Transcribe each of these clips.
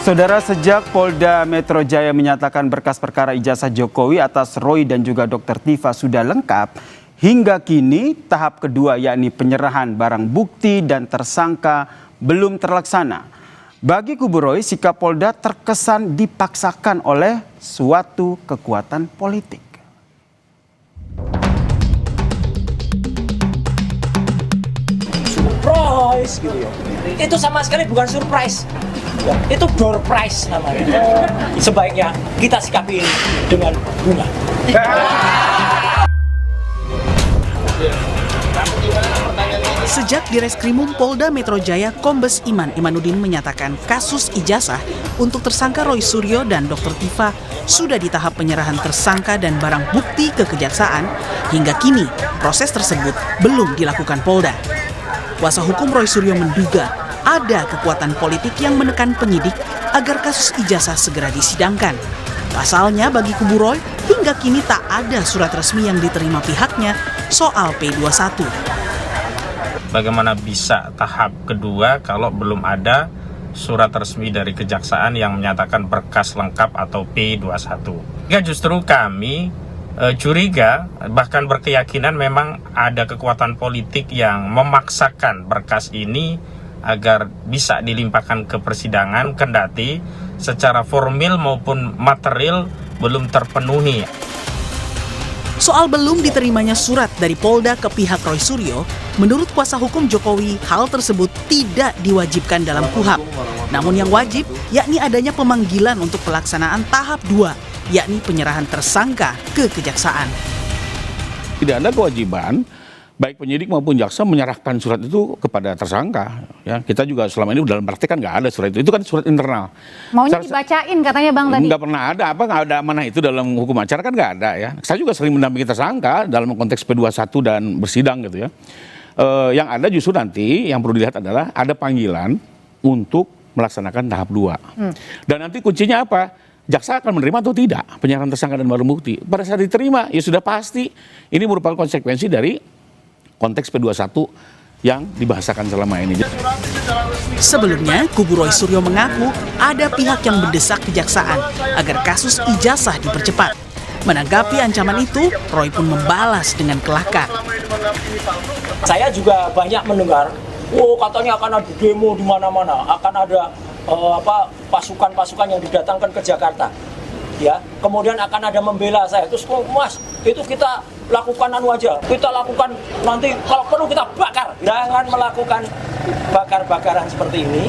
Saudara, sejak Polda Metro Jaya menyatakan berkas perkara ijazah Jokowi atas Roy dan juga Dr. Tifa sudah lengkap, hingga kini tahap kedua yakni penyerahan barang bukti dan tersangka belum terlaksana. Bagi kubu Roy, sikap Polda terkesan dipaksakan oleh suatu kekuatan politik. Surprise gitu ya. Itu sama sekali bukan surprise. Itu door prize namanya. Sebaiknya kita sikapi ini dengan bunga. Sejak Direskrimum Polda Metro Jaya Kombes Imanuddin menyatakan kasus ijazah untuk tersangka Roy Suryo dan Dr. Tifa sudah di tahap penyerahan tersangka dan barang bukti ke kejaksaan, hingga kini proses tersebut belum dilakukan Polda. Kuasa hukum Roy Suryo menduga ada kekuatan politik yang menekan penyidik agar kasus ijazah segera disidangkan. Pasalnya bagi kubu Roy, hingga kini tak ada surat resmi yang diterima pihaknya soal P21. Bagaimana bisa tahap kedua kalau belum ada surat resmi dari kejaksaan yang menyatakan berkas lengkap atau P21? Ya, justru kami curiga, bahkan berkeyakinan memang ada kekuatan politik yang memaksakan berkas ini agar bisa dilimpahkan ke persidangan, kendati secara formil maupun material belum terpenuhi. Soal belum diterimanya surat dari Polda ke pihak Roy Suryo, menurut kuasa hukum Jokowi, hal tersebut tidak diwajibkan dalam KUHP. Namun yang wajib, yakni adanya pemanggilan untuk pelaksanaan tahap 2, yakni penyerahan tersangka ke kejaksaan. Tidak ada kewajiban baik penyidik maupun jaksa menyerahkan surat itu kepada tersangka. Ya, kita juga selama ini dalam praktik kan nggak ada surat itu kan surat internal. Maunya dibacain katanya Bang tadi. Nggak pernah ada, nggak ada amanah itu dalam hukum acara kan nggak ada ya. Saya juga sering mendampingi tersangka dalam konteks P21 dan bersidang gitu ya. Yang ada justru nanti yang perlu dilihat adalah ada panggilan untuk melaksanakan tahap 2. Dan nanti kuncinya apa? Jaksa akan menerima atau tidak penyerahan tersangka dan barang bukti. Pada saat diterima ya sudah pasti ini merupakan konsekuensi dari konteks P21 yang dibahasakan selama ini. Sebelumnya, kubu Roy Suryo mengaku ada pihak yang mendesak kejaksaan agar kasus ijazah dipercepat. Menanggapi ancaman itu, Roy pun membalas dengan kelakar. Saya juga banyak mendengar, katanya akan ada demo di mana-mana, akan ada pasukan-pasukan yang didatangkan ke Jakarta. Ya, kemudian akan ada membela saya. Terus, Mas, itu kita lakukan aja. Kita lakukan nanti kalau perlu kita bakar. Jangan melakukan bakar-bakaran seperti ini.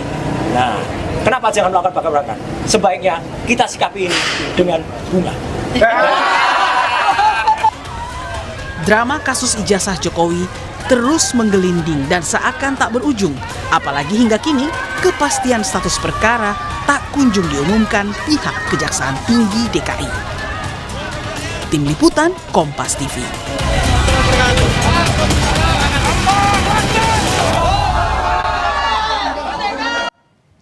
Nah, kenapa jangan melakukan bakar-bakaran? Sebaiknya kita sikapi ini dengan bunga. Drama kasus ijazah Jokowi terus menggelinding dan seakan tak berujung. Apalagi hingga kini, kepastian status perkara tak kunjung diumumkan pihak Kejaksaan Tinggi DKI. Tim Liputan Kompas TV.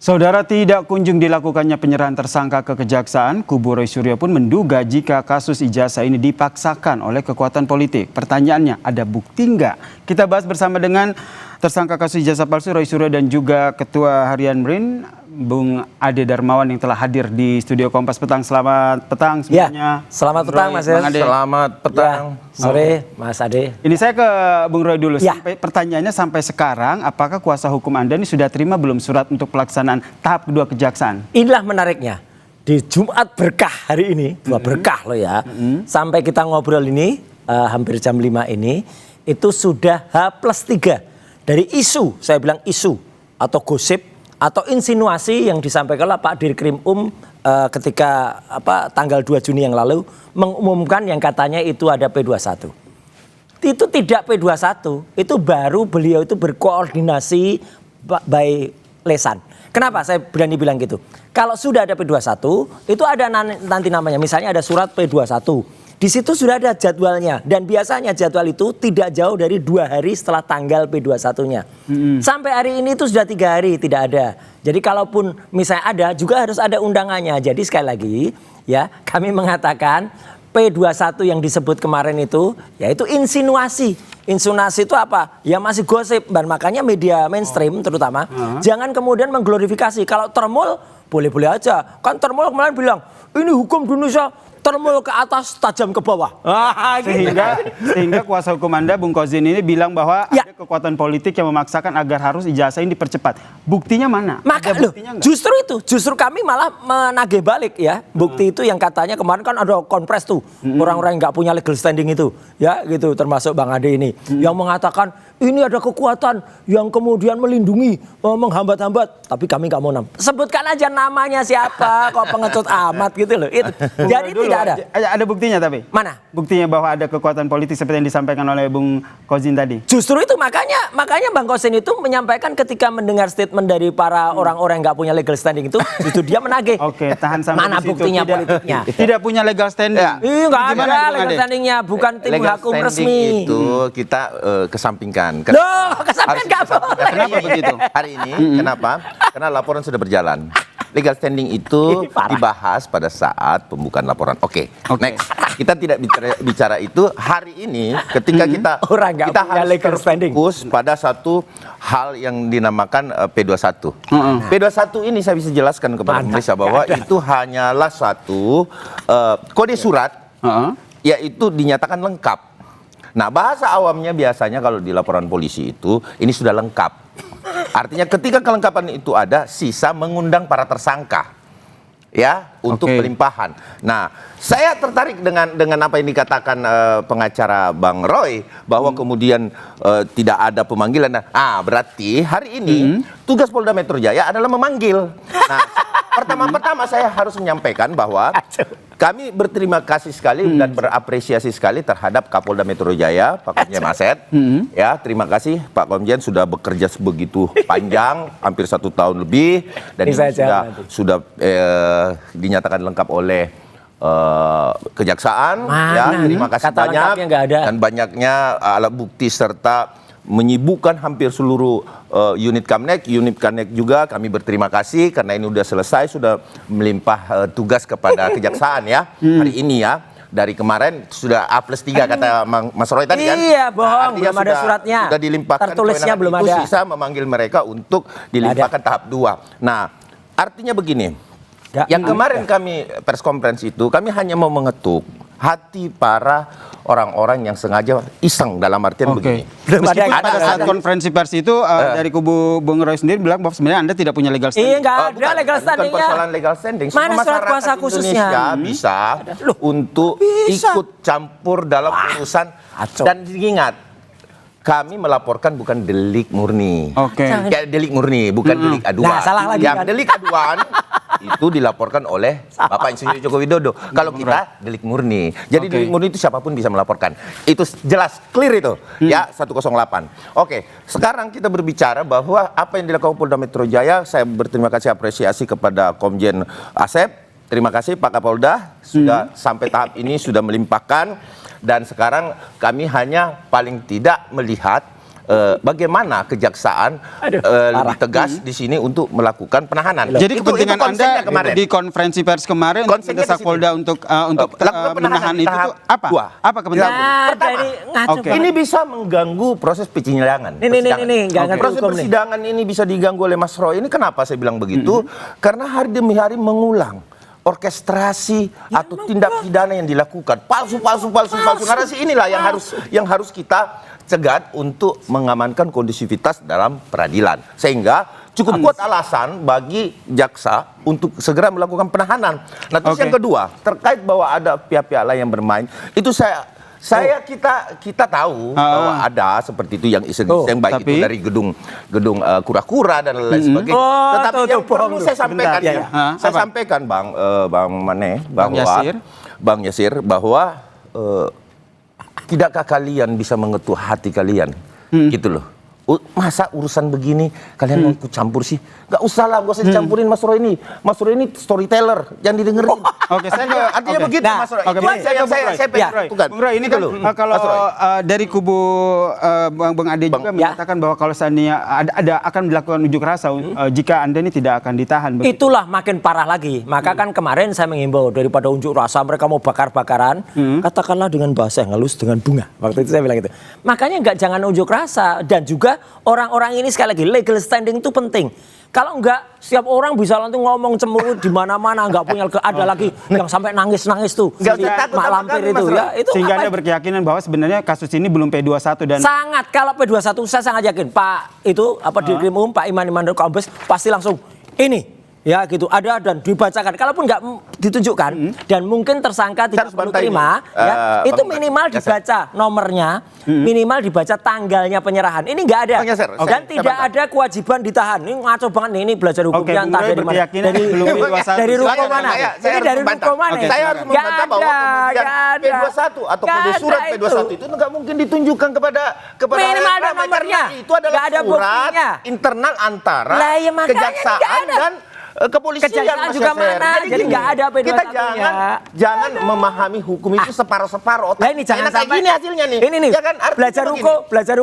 Saudara, tidak kunjung dilakukannya penyerahan tersangka ke kejaksaan, kubu Roy Suryo pun menduga jika kasus ijazah ini dipaksakan oleh kekuatan politik. Pertanyaannya, ada bukti nggak? Kita bahas bersama dengan tersangka kasus ijazah palsu Roy Suryo dan juga Ketua Harian BRIN, Bung Ade Darmawan yang telah hadir di studio Kompas Petang. Selamat petang semuanya. Ya, selamat petang Mas Ade. Selamat petang. Ya, sore Mas Ade. Ini saya ke Bung Roy dulu. Ya. Pertanyaannya sampai sekarang, apakah kuasa hukum Anda ini sudah terima belum surat untuk pelaksanaan tahap kedua kejaksaan? Inilah menariknya. Di Jumat berkah hari ini, dua berkah loh ya. Sampai kita ngobrol ini, hampir jam 5 ini, itu sudah H+3 dari isu, saya bilang isu atau gosip atau insinuasi yang disampaikan oleh Pak Dirkrimum ketika tanggal 2 Juni yang lalu mengumumkan yang katanya itu ada P21. Itu tidak P21, itu baru beliau itu berkoordinasi by lesan. Kenapa saya berani bilang gitu? Kalau sudah ada P21, itu ada nanti namanya, misalnya ada surat P21. Di situ sudah ada jadwalnya dan biasanya jadwal itu tidak jauh dari 2 hari setelah tanggal P21-nya. Sampai hari ini itu sudah 3 hari tidak ada. Jadi kalaupun misalnya ada juga harus ada undangannya. Jadi sekali lagi ya kami mengatakan P21 yang disebut kemarin itu yaitu insinuasi. Insinuasi itu apa? Ya masih gosip dan makanya media mainstream terutama jangan kemudian mengglorifikasi. Kalau termul boleh-boleh aja. Kan Termol kemarin bilang, ini hukum di Indonesia termol ke atas, tajam ke bawah. Sehingga kuasa hukum Anda, Bung Kozin ini bilang bahwa Ya. ada kekuatan politik yang memaksakan agar harus ijazah ini dipercepat. Buktinya mana? Maka Ada loh, buktinya nggak? justru kami malah menagih balik ya. Bukti itu yang katanya kemarin kan ada konpres tuh. Orang-orang yang nggak punya legal standing itu. Ya gitu, termasuk Bang Ade ini. Yang mengatakan ini ada kekuatan yang kemudian melindungi, menghambat-hambat. Tapi kami nggak mau sebutkan aja namanya siapa, kok pengecut amat gitu loh. Itu. Jadi Dulu, tidak ada. Ada buktinya tapi? Mana? Buktinya bahwa ada kekuatan politik seperti yang disampaikan oleh Bung Kozin tadi? Justru itu makanya Bang Kosin itu menyampaikan ketika mendengar statement dari para orang-orang yang nggak punya legal standing itu, justru dia menagih. Oke, tahan sampai Mana di situ. buktinya politiknya? Tidak punya legal standing. Ih, nggak Gimana, ada Bung legal Ade? standingnya, bukan tim Legal hukum standing resmi. itu kita kesampingkan. Loh, kesampingkan nggak boleh. Kenapa begitu? Hari ini, kenapa? Karena laporan sudah berjalan. Legal standing itu Parah. dibahas pada saat pembukaan laporan. Oke. Next. Kita tidak bicara itu hari ini ketika kita Orang nggak kita punya harus legal standing. terfokus pada satu hal yang dinamakan P21. P21 ini saya bisa jelaskan kepada Mantap, pemirsa bahwa nggak ada. itu hanyalah satu kode surat yaitu dinyatakan lengkap. Nah, bahasa awamnya biasanya kalau di laporan polisi itu ini sudah lengkap. Artinya ketika kelengkapan itu ada, sisa mengundang para tersangka ya untuk Oke. pelimpahan. Nah, saya tertarik dengan apa yang dikatakan pengacara Bang Roy bahwa kemudian tidak ada pemanggilan. Nah, berarti hari ini tugas Polda Metro Jaya adalah memanggil. Nah, pertama-tama saya harus menyampaikan bahwa kami berterima kasih sekali dan berapresiasi sekali terhadap Kapolda Metro Jaya, Pak Komjen Asep. Ya, terima kasih Pak Komjen sudah bekerja sebegitu panjang, hampir 1 tahun lebih, dan Ini ini saya jawab nanti. sudah dinyatakan lengkap oleh kejaksaan. Mana? Ya, terima kasih Kata banyak lengkapnya nggak ada. dan banyaknya alat bukti serta menyibukkan hampir seluruh unit Kamnek juga kami berterima kasih karena ini sudah selesai, sudah melimpah tugas kepada kejaksaan ya hari ini ya. Dari kemarin sudah A+3 kata Mas Roy tadi kan. Iya, bohong, Artinya belum ada suratnya. Sudah dilimpahkan Tertulisnya kewenangan belum itu, ada. sisa memanggil mereka untuk dilimpahkan tahap 2. Nah, artinya begini. Ya, Yang kemarin kami pers conference itu kami hanya mau mengetuk hati para orang-orang yang sengaja iseng dalam artian begini. Meskipun ada- pada saat konferensi pers itu dari kubu Bung Roy sendiri bilang bahwa sebenarnya Anda tidak punya legal Iya, standing. nggak ada Bukan, legal bukan standingnya. persoalan legal standing. Mana Semua surat masyarakat kuasa khususnya? Indonesia bisa untuk ikut campur dalam urusan Acok. dan diingat kami melaporkan bukan delik murni. Oke. Kayak delik murni, bukan delik aduan. Nah, salah lagi Yang kan? delik aduan itu dilaporkan oleh Bapak Insinyur Joko Widodo. Kalau kita delik murni. Jadi Oke. delik murni itu siapapun bisa melaporkan. Itu jelas, clear itu. Ya, 108. Oke, sekarang kita berbicara bahwa apa yang dilakukan Polda Metro Jaya, saya berterima kasih apresiasi kepada Komjen Asep. Terima kasih Pak Kapolda sudah sampai tahap ini sudah melimpahkan, dan sekarang kami hanya paling tidak melihat bagaimana kejaksaan lebih tegas di sini untuk melakukan penahanan. Jadi kepentingan Anda konsennya kemarin. di konferensi pers kemarin untuk Konsennya mendesak di sini. Polda untuk Lakukan penahanan menahan di itu tahap tuh apa? 2. Apa kepentingan? Nah, dari ngaco Oke. banget. Ini bisa mengganggu proses persidangan. Ini, nggak ngerti Proses hukum nih. persidangan ini bisa diganggu oleh Mas Roy. Ini kenapa saya bilang begitu? Karena hari demi hari mengulang orkestrasi atau tindak pidana yang dilakukan. Palsu. Narasi inilah yang harus kita cegat untuk mengamankan kondusivitas dalam peradilan. Sehingga cukup kuat alasan bagi jaksa untuk segera melakukan penahanan. Nah, terus Oke. yang kedua, terkait bahwa ada pihak-pihak lain yang bermain, itu kita tahu bahwa ada seperti itu yang iseng-iseng, baik tapi- itu dari gedung kura-kura dan lain sebagainya. Oh, Tetapi tuh, yang bohong perlu lu. saya sampaikan Sebentar, ya, ya. saya Apa? sampaikan Bang Mane Bang bahwa Yasir. Bang Yasir bahwa tidakkah kalian bisa mengetuk hati kalian, gitu loh. Masa urusan begini kalian mau ikut campur sih? Gak usah lah, gak usah dicampurin Mas Roy ini. Mas Roy ini storyteller, jangan didengerin. Oke, saya ke Artinya oke. begitu Nah, Mas Roy. oke, Itu baik. aja Saya yang ke Bung Roy. saya pengen lakukan. Bung Roy, ini kan Itu loh, kalau Mas Roy. dari kubu Bang Ade juga menyatakan bahwa kalau seandainya ada akan dilakukan unjuk rasa jika Anda ini tidak akan ditahan. begitu. Itulah makin parah lagi. Maka kan kemarin saya mengimbau daripada unjuk rasa mereka mau bakar-bakaran, katakanlah dengan bahasa yang halus, dengan bunga. Waktu itu saya bilang gitu. Makanya jangan unjuk rasa, dan juga orang-orang ini sekali lagi legal standing itu penting. Kalau enggak, setiap orang bisa nanti ngomong cemurut di mana-mana, enggak punya ada lagi yang sampai nangis-nangis tuh. Nggak usah takut Mak sama lampir kami, itu Mas ya. Roy. Itu Sehingga apa? Anda berkeyakinan bahwa sebenarnya kasus ini belum P21 dan Sangat, kalau P21 saya sangat yakin Pak itu di Krim Umum Pak Iman Kombes pasti langsung ini ya gitu ada dan dibacakan. Kalaupun nggak ditunjukkan dan mungkin tersangka tidak Saya harus perlu bantai terima, ini. ya, itu Bang minimal Yasser. dibaca nomornya, minimal dibaca tanggalnya penyerahan. Ini nggak ada Bang Yasser, dan saya tidak bantai. ada kewajiban ditahan. Ini ngaco banget nih, ini belajar hukum Oke, yang Bung entah Roy dari mana. berkeyakinan Dari belum P21. dari ruko Silakan, mana? saya Ini harus dari membantah. ruko mana? Oke, Saya harus Nggak membantah bahwa ada, kemudian nggak ada. P21 atau Nggak kode ada surat P21 itu nggak mungkin ditunjukkan kepada Minimal ada ramai, nomornya. karena itu adalah Nggak ada surat buktinya. internal antara Lah, ya makanya kejaksaan nggak ada. dan kepolisian. Kejaksaan Mas juga Yasser. mana? Jadi gini, nggak ada P21-nya. kita jangan memahami hukum itu separuh-separuh. Lah ini jangan Enak kayak sampai gini hasilnya nih. Ini nih. Ya kan, artinya belajar begini. ruko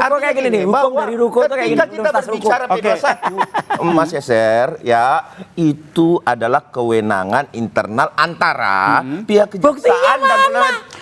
Artinya kayak gini nih. Hukum bahwa dari ruko tuh kayak gini. ketika kita Tuntas ruko. berbicara P21, Mas Yasser, ya itu adalah kewenangan internal antara pihak Buktinya kejaksaan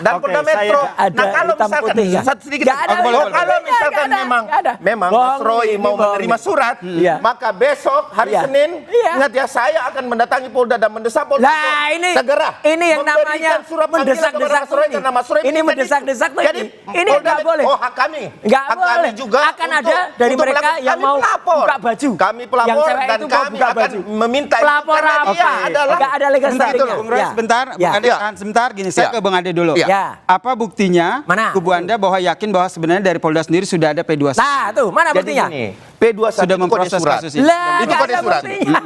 dan Oke, Polda saya Metro. ada Nah kalau hitam misalkan putih ya. satu sedikit, Nggak ada, oh, boleh, kalau boleh. misalkan Nggak ada, nggak ada. memang Bohong Mas Roy nih, mau bohong menerima nih. surat, Iya. maka besok hari Iya. Senin, Iya. ingat ya saya akan mendatangi Polda dan mendesak Polda Lah ini segera ini yang memberikan namanya surat panggilan kepada mendesak-desak Mas Roy ini. karena Mas Roy Ini minta mendesak-desak tuh Jadi ini Polda nggak boleh. Oh hak kami. Nggak Hak boleh. kami juga Akan ada dari untuk mereka melakukan- yang kami mau pelapor. buka baju. Kami pelapor Yang cewek dan itu mau kami buka akan baju. meminta itu Pelapor karena apa? dia adalah Nggak ada legal Bentar standing-nya. dulu. Bung Roy Ya. sebentar, Ya. Bung Ade Ya. tahan sebentar gini, saya Ya. ke Bung Ade dulu. Ya. Ya. Apa buktinya Mana? kubu Anda bahwa yakin bahwa sebenarnya dari Polda sendiri sudah ada P21? Nah, tuh mana Jadi buktinya? gini, P21 Sudah itu kode memproses surat. kasus ini. Lah, Itu nggak kode ada surat. buktinya.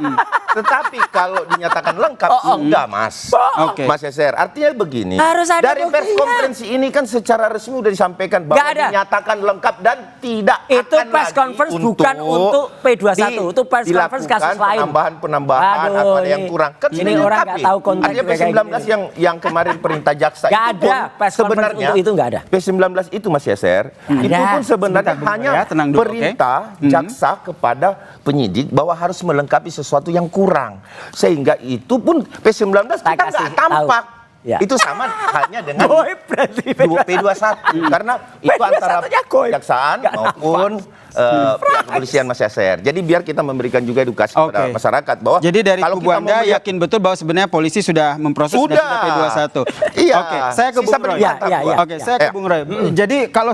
Tetapi kalau dinyatakan lengkap, enggak Mas. Oke. Mas Yasser, artinya begini. Harus ada dari pers buktinya. konferensi ini kan secara resmi sudah disampaikan bahwa Nggak ada. dinyatakan lengkap dan tidak Itu akan press lagi conference bukan untuk P21, itu press conference kasus lain. penambahan Aduh, atau ada yang ini- kurang. Kan ini sudah orang dilengkapi. nggak tahu konteks Artinya kayak P19 gini. yang kemarin perintah jaksa Nggak itu pun ada press conference sebenarnya untuk itu, nggak ada. P19 itu Mas Yasser, itu Ada. pun sebenarnya Sebentar, Bung hanya Roy, ya, tenang dulu, perintah jaksa kepada penyidik bahwa harus melengkapi sesuatu yang kurang. Sehingga itu pun P19 Tak kita kasih nggak tampak. tahu. Ya. Itu sama halnya dengan Goib berarti P21 karena itu antara P21-nya goib. kejaksaan Nggak maupun pihak kepolisian Mas Yasser. Jadi biar kita memberikan juga edukasi kepada Oke. masyarakat bahwa Jadi dari kalau kubu kita Anda mau melihat- yakin betul bahwa sebenarnya polisi sudah memproses dan Sudah. sudah P21. Iya. Oke, saya ke Sisa Bung Roy. peningkatan, Ya, ya, ya. Oke, saya ke Ya. Bung Roy. Jadi kalau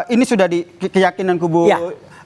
ini sudah di keyakinan kubu Ya.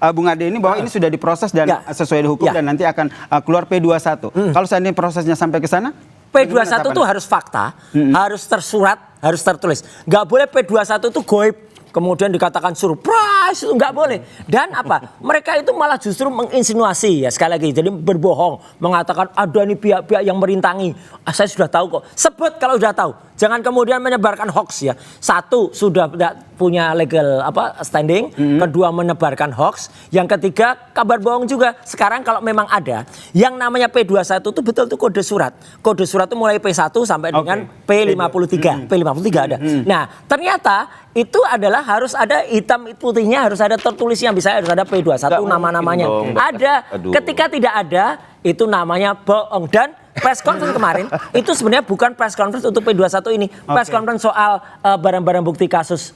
Bung Ade ini bahwa ini sudah diproses dan Ya. sesuai hukum Ya. dan nanti akan keluar P21. Kalau seandainya prosesnya sampai ke sana? P21 itu harus fakta, harus tersurat, harus tertulis. Nggak boleh P21 itu goib. Kemudian dikatakan surprise, itu nggak boleh. Dan apa? Mereka itu malah justru menginsinuasi ya sekali lagi. Jadi berbohong, mengatakan ada nih pihak-pihak yang merintangi. Saya sudah tahu kok. Sebut kalau sudah tahu. Jangan kemudian menyebarkan hoax ya. Satu, sudah tidak punya legal standing. Kedua, menebarkan hoax. Yang ketiga, kabar bohong juga. Sekarang kalau memang ada yang namanya P21 itu betul itu kode surat. Kode surat itu mulai P1 sampai dengan P53. P53 ada. Nah, ternyata itu adalah harus ada hitam putihnya, harus ada tertulisnya, bisa harus ada P21 Nggak nama-namanya. mungkin dong. Ada. Aduh. Ketika tidak ada, itu namanya bohong. Dan press conference kemarin itu sebenarnya bukan press conference untuk P21 ini. Press conference soal barang-barang bukti kasus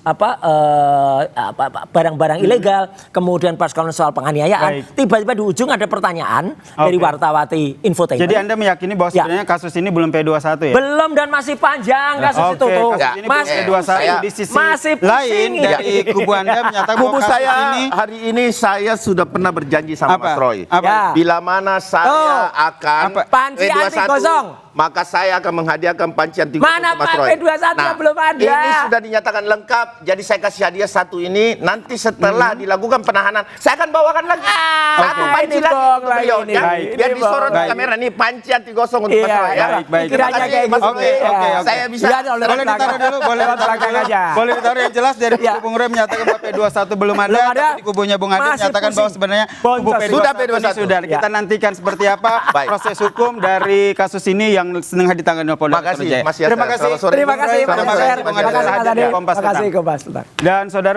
barang-barang ilegal, kemudian press conference soal penganiayaan. Baik. Tiba-tiba di ujung ada pertanyaan dari wartawati Infotainment. Jadi Anda meyakini bahwa Ya. sebenarnya kasus ini belum P21 ya? Belum dan masih panjang kasus Oke, itu tuh. kasus ini Mas, belum P21 saya- di sisi masih lain pusing dari kubu Anda menyatakan bahwa Kubu kasus saya ini hari ini saya sudah pernah berjanji sama Apa? Mas Roy. Apa? Ya. Bila mana saya akan Apa? Panci anti gosong. maka saya akan menghadiahkan panci anti gosong Mana ke Mas Pak? Roy. P21 belum ada. Ini sudah dinyatakan lengkap. Jadi saya kasih hadiah satu ini. Nanti setelah dilakukan penahanan, saya akan bawakan lagi satu Oke. panci Ini lagi bohong untuk lagi beliau. ini. Ya. Baik. Biar Ini disorot bohong. di Baik. kamera nih panci anti gosong untuk Iya, Mas Roy. Ya. baik, baik. Kiranya Terima kasih, kayak Mas gitu. Roy. Oke. Saya bisa. Iya, boleh boleh ditaruh dulu, boleh Lewat ditaruh belakang dulu. aja. Boleh ditaruh yang jelas dari Ya. kubu Bung Roy menyatakan bahwa P21 belum ada, Belum ada. tapi di kubunya Bung Ade Masih menyatakan pusing. bahwa sebenarnya kubu Boncos. P21 Sudah ini P21. sudah. Kita Ya. nantikan seperti apa Baik. proses hukum dari kasus ini yang sedang ditangani oleh Polda Makasih, Metro Jaya. Mas Yasser. Terima kasih. Selamat sore. Terima kasih Mas Terima kasih, Yasser. Bung Terima Ade. kasih Mas Hadir di Ade. Kompas Terima kasih Petang. Kompas Petang. Dan saudara